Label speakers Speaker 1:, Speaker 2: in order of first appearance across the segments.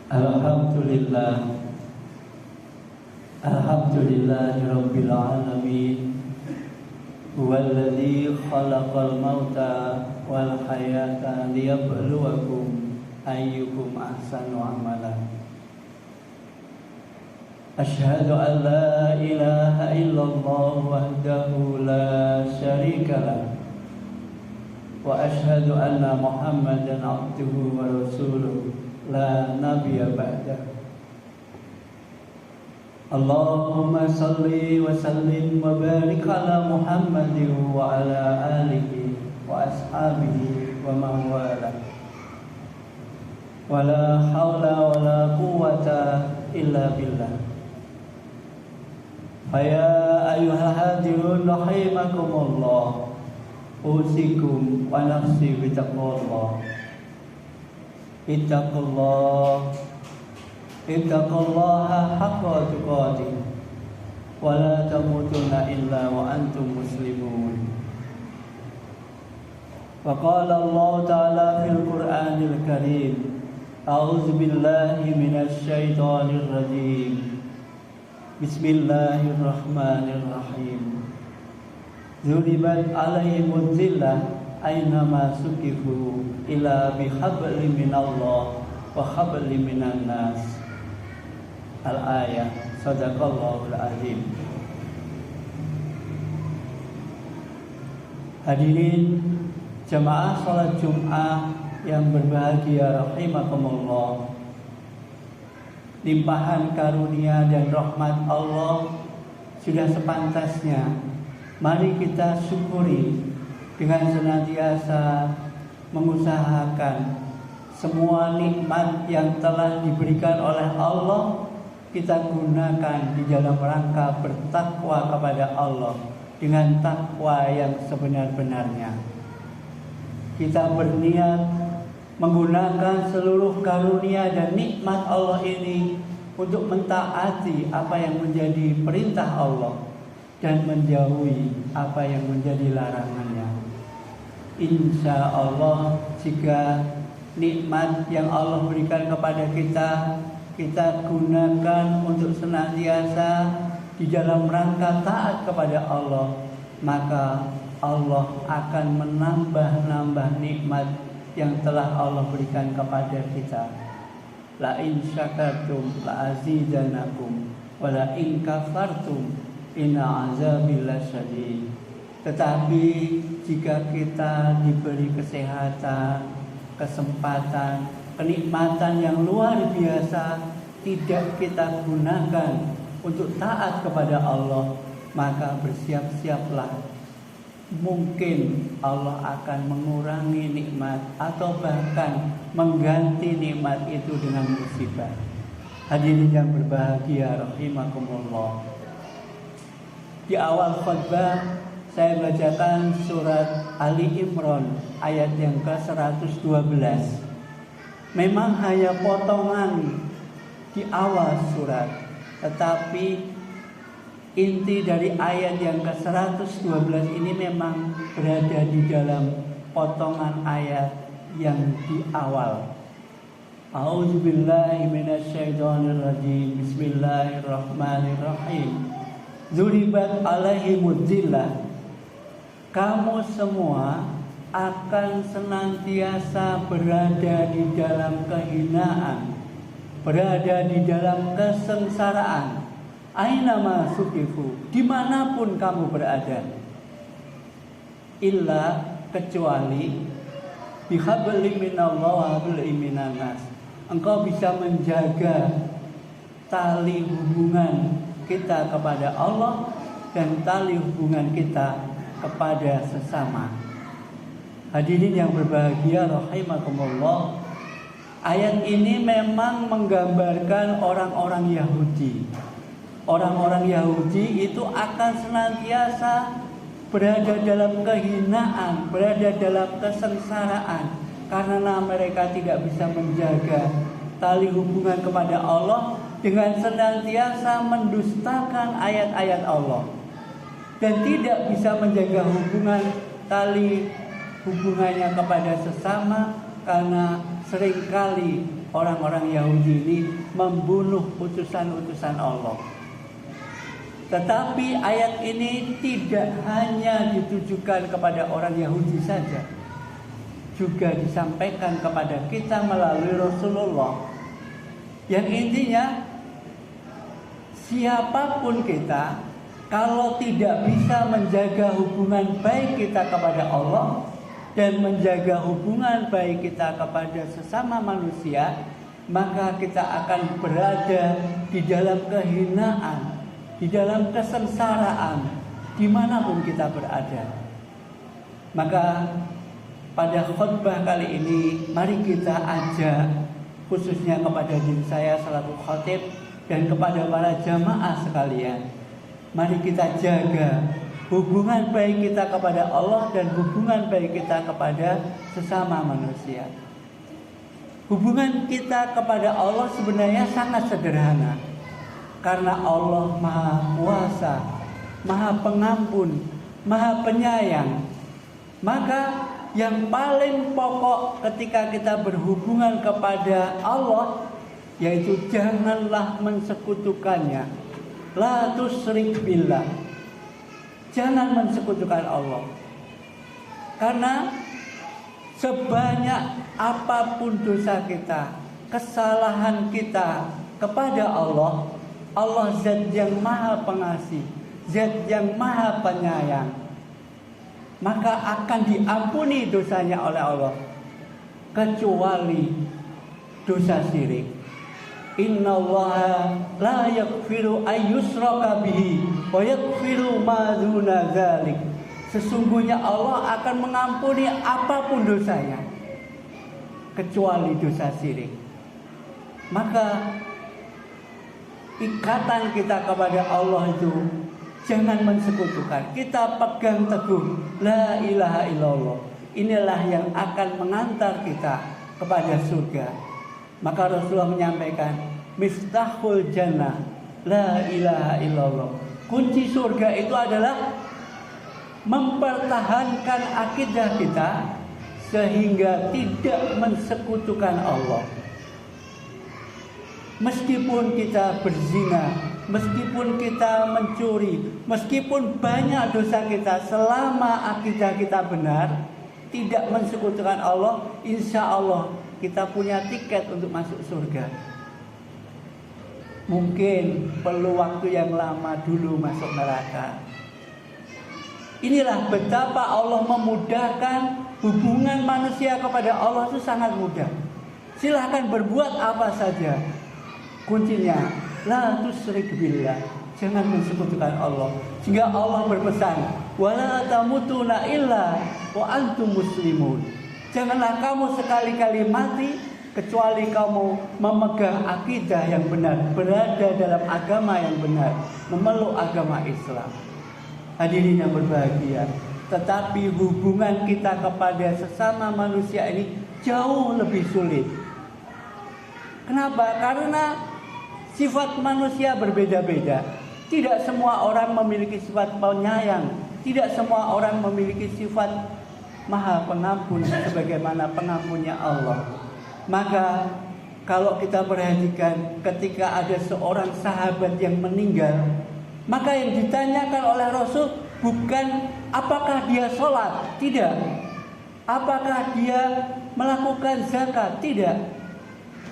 Speaker 1: Alhamdulillah, Alhamdulillahirabbil alamin. Huwallazi khalaqal mauta wal hayata liyabluwakum ayyukum ahsanu amala. Asyhadu an la ilaha illallah wahdahu la syarikalah wa asyhadu anna Muhammadan abduhu wa rasuluh la nabiyya ba'dah. Allahumma salli wa sallim wa barik ala Muhammadin wa ala alihi wa ashabihi wa man wala. Wa la hawla wa la quwwata illa billah. Faya ayyuhal hadirun rahimakumullah, usikum wa nafsi bitaqwallah. Ittaqullaha haqqa tuqatih wa la tamutunna illa wa antum muslimun. Wa qala Allah ta'ala fil Qur'anil Karim, a'udzu billahi minasy syaithanir rajim. Bismillahirrahmanirrahim. Dzuribat 'alaihimuz zillah aynama suqifu ila bihabli minallah wa habli minan nas. Al-ayah. Sadaqallahul azim. Hadirin jamaah salat Jumat yang berbahagia rahimakumullah. Limpahan karunia dan rahmat Allah sudah sepantasnya mari kita syukuri dengan senantiasa mengusahakan semua nikmat yang telah diberikan oleh Allah kita gunakan di dalam rangka bertakwa kepada Allah dengan takwa yang sebenar-benarnya. Kita berniat menggunakan seluruh karunia dan nikmat Allah ini untuk mentaati apa yang menjadi perintah Allah dan menjauhi apa yang menjadi larangannya. Insya Allah jika nikmat yang Allah berikan kepada kita gunakan untuk senantiasa di dalam rangka taat kepada Allah, maka Allah akan menambah nikmat yang telah Allah berikan kepada kita. La in syakartum la azidanakum wa la in kafartum inna azabi lasyadid. Tetapi jika kita diberi kesehatan, kesempatan, kenikmatan yang luar biasa tidak kita gunakan untuk taat kepada Allah, maka bersiap-siaplah. Mungkin Allah akan mengurangi nikmat atau bahkan mengganti nikmat itu dengan musibah. Hadirin yang berbahagia rahimakumullah. Di awal khutbah saya bacakan surat Ali Imran ayat yang ke-112. Memang hanya potongan di awal surat, tetapi inti dari ayat yang ke-112 ini memang berada di dalam potongan ayat yang di awal. A'udzubillahi minasyaitonirrajim. Bismillahirrahmanirrahim. Dzuribat 'alaihimuz zillah. Kamu semua akan senantiasa berada di dalam kehinaan, berada di dalam kesengsaraan. Ainama suqifu, dimanapun kamu berada. Illa kecuali bihabli minallah wa habli minan nas. Engkau bisa menjaga tali hubungan kita kepada Allah dan tali hubungan kita kepada sesama. Hadirin yang berbahagia rahimakumullah. Ayat ini memang menggambarkan orang-orang Yahudi. Orang-orang Yahudi itu akan senantiasa berada dalam kehinaan, berada dalam kesengsaraan karena mereka tidak bisa menjaga tali hubungan kepada Allah dengan senantiasa mendustakan ayat-ayat Allah dan tidak bisa menjaga tali hubungannya kepada sesama karena seringkali orang-orang Yahudi ini membunuh utusan-utusan Allah. Tetapi ayat ini tidak hanya ditujukan kepada orang Yahudi saja, juga disampaikan kepada kita melalui Rasulullah. Yang intinya, siapapun kita, kalau tidak bisa menjaga hubungan baik kita kepada Allah dan menjaga hubungan baik kita kepada sesama manusia, maka kita akan berada di dalam kehinaan, di dalam kesengsaraan, dimanapun kita berada. Maka pada khutbah kali ini, mari kita ajak, khususnya kepada diri saya selaku khatib dan kepada para jamaah sekalian, mari kita jaga hubungan baik kita kepada Allah dan hubungan baik kita kepada sesama manusia. Hubungan kita kepada Allah sebenarnya sangat sederhana, karena Allah Maha Kuasa, Maha Pengampun, Maha Penyayang. Maka yang paling pokok ketika kita berhubungan kepada Allah, yaitu janganlah mensekutukannya. La tusyrik billah. Jangan mensekutukan Allah. Karena sebanyak apapun dosa kita, kesalahan kita kepada Allah, Allah Zat yang Maha Pengasih, Zat yang Maha Penyayang, maka akan diampuni dosanya oleh Allah, kecuali dosa syirik. Innallaha la yaghfiru ayyushraka bihi wa yaghfiru ma duna dzalik. Sesungguhnya Allah akan mengampuni apapun dosanya, kecuali dosa syirik. Maka ikatan kita kepada Allah itu jangan mensekutukan. Kita pegang teguh la ilaha illallah. Inilah yang akan mengantar kita kepada surga. Maka Rasulullah menyampaikan, miftahul jannah la ilaha illallah. Kunci surga itu adalah mempertahankan akidah kita sehingga tidak mensekutukan Allah. Meskipun kita berzina, meskipun kita mencuri, meskipun banyak dosa kita, selama akidah kita benar, tidak mensekutukan Allah, insya Allah kita punya tiket untuk masuk surga. Mungkin perlu waktu yang lama dulu masuk neraka. Inilah betapa Allah memudahkan hubungan manusia kepada Allah itu sangat mudah. Silahkan berbuat apa saja. Kuncinya la tusyrik billah. Jangan mensekutukan Allah. Sehingga Allah berpesan, wala tamutunna illa wa antum muslimun. Janganlah kamu sekali-kali mati kecuali kamu memegang akidah yang benar, berada dalam agama yang benar, memeluk agama Islam. Hadirin yang berbahagia, tetapi hubungan kita kepada sesama manusia ini jauh lebih sulit. Kenapa? Karena sifat manusia berbeda-beda. Tidak semua orang memiliki sifat penyayang, tidak semua orang memiliki sifat Maha Pengampun sebagaimana pengampunnya Allah. Maka kalau kita perhatikan ketika ada seorang sahabat yang meninggal, maka yang ditanyakan oleh Rasul bukan apakah dia sholat, tidak. Apakah dia melakukan zakat, tidak.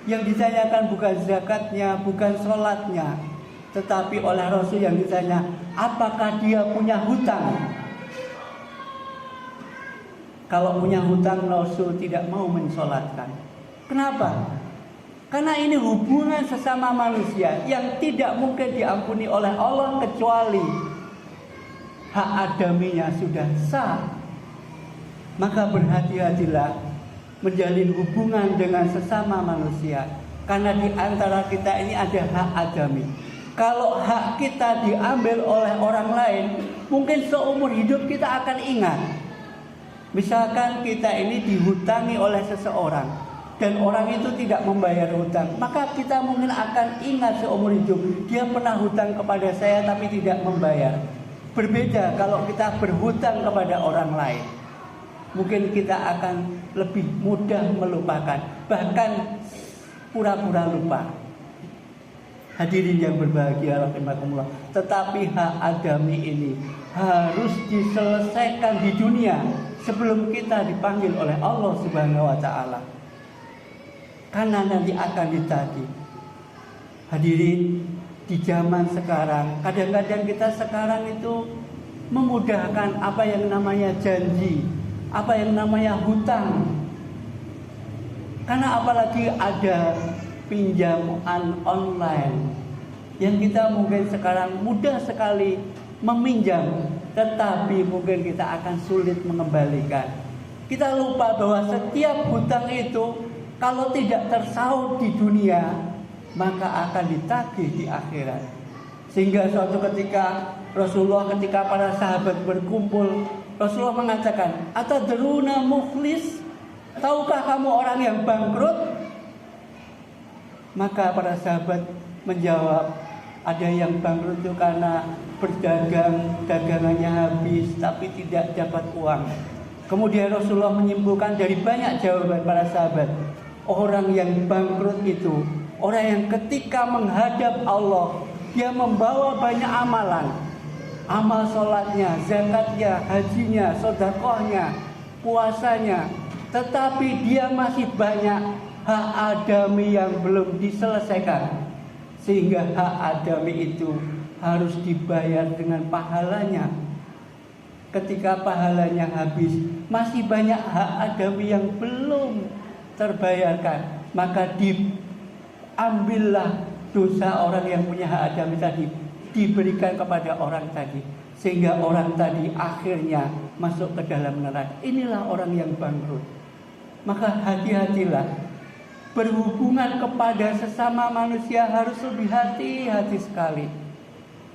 Speaker 1: Yang ditanyakan bukan zakatnya, bukan sholatnya, tetapi oleh Rasul yang ditanya, apakah dia punya hutang. Kalau punya hutang, Rasul tidak mau mensolatkan. Kenapa? Karena ini hubungan sesama manusia yang tidak mungkin diampuni oleh Allah kecuali hak adaminya sudah sah. Maka berhati-hatilah menjalin hubungan dengan sesama manusia, karena di antara kita ini ada hak adami. Kalau hak kita diambil oleh orang lain, mungkin seumur hidup kita akan ingat. Misalkan kita ini dihutangi oleh seseorang dan orang itu tidak membayar hutang, maka kita mungkin akan ingat seumur hidup, dia pernah hutang kepada saya tapi tidak membayar. Berbeda kalau kita berhutang kepada orang lain, mungkin kita akan lebih mudah melupakan. Bahkan pura-pura lupa. Hadirin yang berbahagia rahimakumullah, tetapi hak adami ini harus diselesaikan di dunia sebelum kita dipanggil oleh Allah Subhanahu wa taala. Karena nanti akan ditagih. Hadirin, di zaman sekarang, kadang-kadang kita sekarang itu memudahkan apa yang namanya janji, apa yang namanya hutang. Karena apalagi ada pinjaman online yang kita mungkin sekarang mudah sekali meminjam, tetapi mungkin kita akan sulit mengembalikan. Kita lupa bahwa setiap hutang itu kalau tidak tersaud di dunia, maka akan ditagih di akhirat. Sehingga suatu ketika Rasulullah, ketika para sahabat berkumpul, Rasulullah mengatakan, "Atadruna muflis? Tahukah kamu orang yang bangkrut?" Maka para sahabat menjawab, ada yang bangkrut itu karena berdagang, dagangannya habis tapi tidak dapat uang. Kemudian Rasulullah menyimpulkan dari banyak jawaban para sahabat, orang yang bangkrut itu orang yang ketika menghadap Allah, dia membawa banyak amalan, amal sholatnya, zakatnya, hajinya, sedekahnya, puasanya, tetapi dia masih banyak hak adami yang belum diselesaikan, sehingga hak adami itu harus dibayar dengan pahalanya. Ketika pahalanya habis, masih banyak hak adami yang belum terbayarkan, maka diambillah dosa orang yang punya hak adami tadi, diberikan kepada orang tadi, sehingga orang tadi akhirnya masuk ke dalam neraka. Inilah orang yang bangkrut. Maka hati-hatilah, berhubungan kepada sesama manusia harus lebih hati-hati sekali.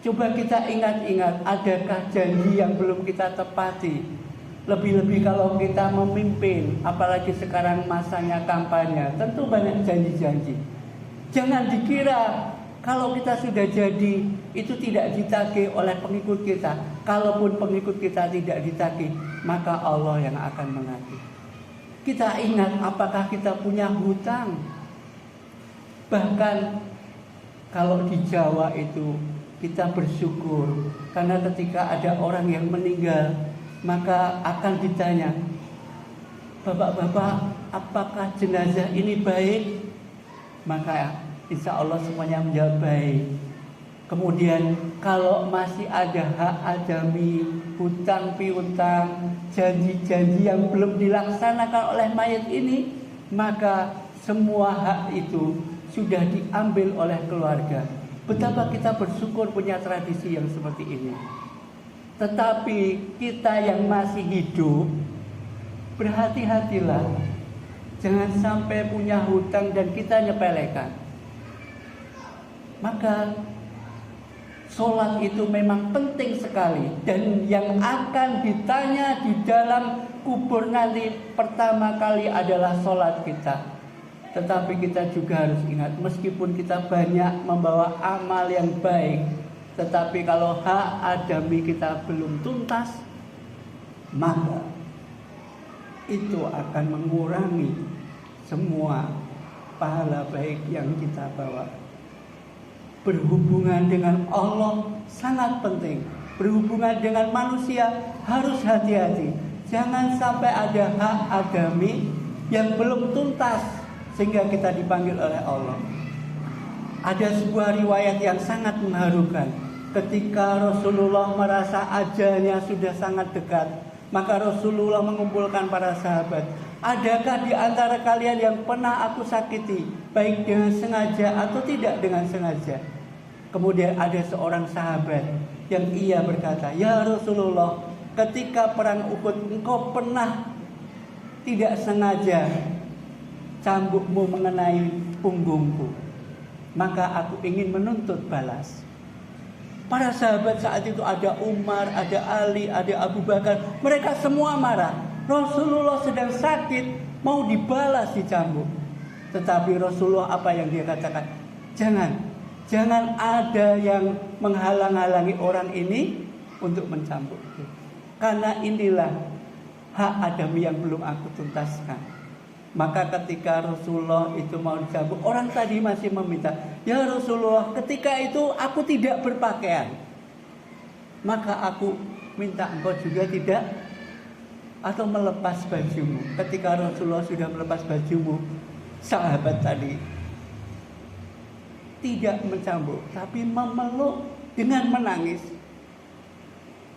Speaker 1: Coba kita ingat-ingat, adakah janji yang belum kita tepati? Lebih-lebih kalau kita memimpin, apalagi sekarang masanya kampanye, tentu banyak janji-janji. Jangan dikira kalau kita sudah jadi, itu tidak ditagih oleh pengikut kita. Kalaupun pengikut kita tidak ditagih, maka Allah yang akan menagih. Kita ingat apakah kita punya hutang. Bahkan kalau di Jawa itu kita bersyukur, karena ketika ada orang yang meninggal, maka akan ditanya, "Bapak-bapak, apakah jenazah ini baik?" Maka insya Allah semuanya menjawab baik. Kemudian kalau masih ada hak adami, hutang piutang, janji-janji yang belum dilaksanakan oleh mayat ini, maka semua hak itu sudah diambil oleh keluarga. Betapa kita bersyukur punya tradisi yang seperti ini. Tetapi kita yang masih hidup, berhati-hatilah, jangan sampai punya hutang dan kita nyepelekan. Maka sholat itu memang penting sekali, dan yang akan ditanya di dalam kubur nanti pertama kali adalah sholat kita. Tetapi kita juga harus ingat, meskipun kita banyak membawa amal yang baik, tetapi kalau hak adami kita belum tuntas, maka itu akan mengurangi semua pahala baik yang kita bawa. Berhubungan dengan Allah sangat penting. Berhubungan dengan manusia harus hati-hati. Jangan sampai ada hak adami yang belum tuntas sehingga kita dipanggil oleh Allah. Ada sebuah riwayat yang sangat mengharukan. Ketika Rasulullah merasa ajalnya sudah sangat dekat, maka Rasulullah mengumpulkan para sahabat. Adakah di antara kalian yang pernah aku sakiti, baik dengan sengaja atau tidak dengan sengaja? Kemudian ada seorang sahabat yang ia berkata, "Ya Rasulullah, ketika perang Uhud engkau pernah tidak sengaja cambukmu mengenai punggungku, maka aku ingin menuntut balas." Para sahabat saat itu, ada Umar, ada Ali, ada Abu Bakar, mereka semua marah. Rasulullah sedang sakit, mau dibalas dicambuk. Tetapi Rasulullah apa yang dia katakan? Jangan ada yang menghalang-halangi orang ini untuk mencambuk. Karena inilah hak adami yang belum aku tuntaskan. Maka ketika Rasulullah itu mau dicambuk, orang tadi masih meminta, ya Rasulullah, ketika itu aku tidak berpakaian, maka aku minta engkau juga tidak, atau melepas bajumu. Ketika Rasulullah sudah melepas bajumu, sahabat tadi tidak mencambuk, tapi memeluk dengan menangis.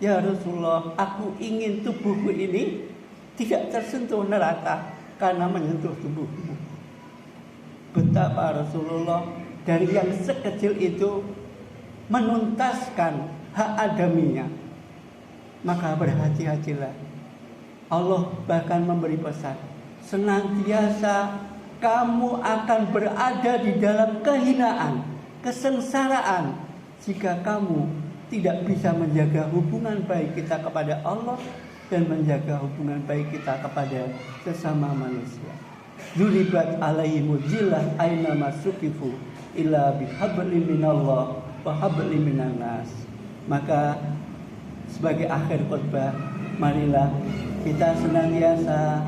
Speaker 1: Ya Rasulullah, aku ingin tubuhku ini tidak tersentuh neraka karena menyentuh tubuhmu. Betapa Rasulullah dari yang sekecil itu menuntaskan hak adaminya. Maka berhati-hatilah. Allah bahkan memberi pesan, senantiasa kamu akan berada di dalam kehinaan, kesengsaraan jika kamu tidak bisa menjaga hubungan baik kita kepada Allah dan menjaga hubungan baik kita kepada sesama manusia. Dzuribat alaihimul zillah aina masukifu illa bihablin minallah wa hablin minan nas. Maka sebagai akhir khutbah, marilah kita senantiasa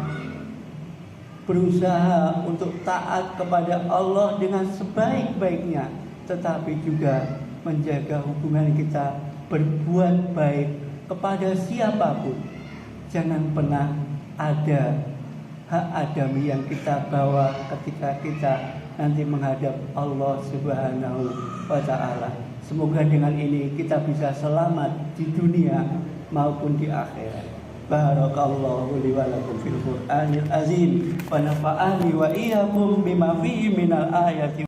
Speaker 1: berusaha untuk taat kepada Allah dengan sebaik-baiknya, tetapi juga menjaga hubungan kita, berbuat baik kepada siapapun. Jangan pernah ada hak adami yang kita bawa ketika kita nanti menghadap Allah Subhanahu wa ta'ala. Semoga dengan ini kita bisa selamat di dunia maupun di akhirat. Barakallahu li wa lakum fil Qur'anil azim wa nafa'ani wa iyyakum bima fihi minal ayati